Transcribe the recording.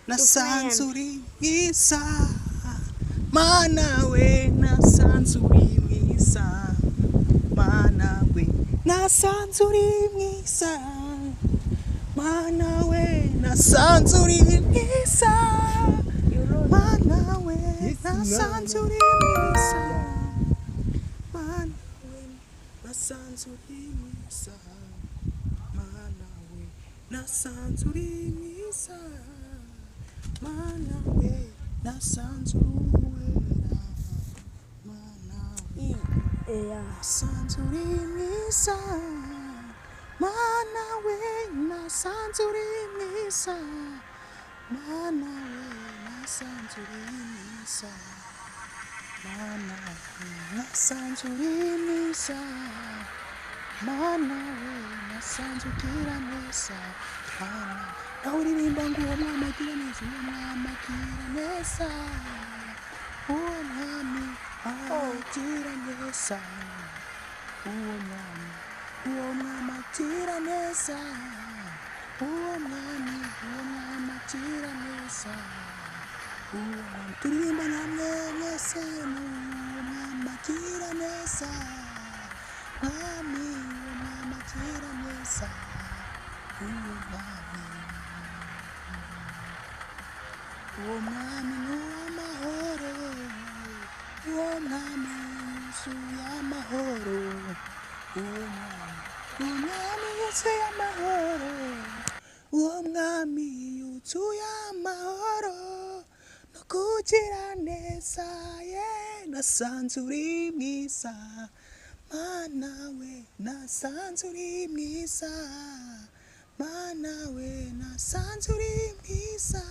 nasanze uri mwiza mana we nasanze uri mwiza mana we nasanze uri mwiza mana we nasanze uri mwiza mana we nasanze uri mwiza mana we nasanze uri mwiza mana we nasanze uri mwiza mana we nasanze uwera mana we nasanze uri mwiza mana we nasanze uri mwiza mana we nasanze uri mwiza mana we nasanze uri mwiza mana we nasanze ugira neza mana nawe uririmba ngo uwo mwami agira neza uwo mwami agira neza uwo mwami agira neza uwo mwami agira neza uwo mwami agira neza uwo mwami turirimba namwe mwese uwo mwami agira neza mwami uwo mwami agira neza uwo mwami ni uw'amahoro uwo mwami yuzuye amahoro uwo mwami yuzuye amahoro uwo mwami yuzuye amahoro no kugira neza ye nasanze uri mwiza mana we nasanze uri mwiza mana we nasanze uri mwiza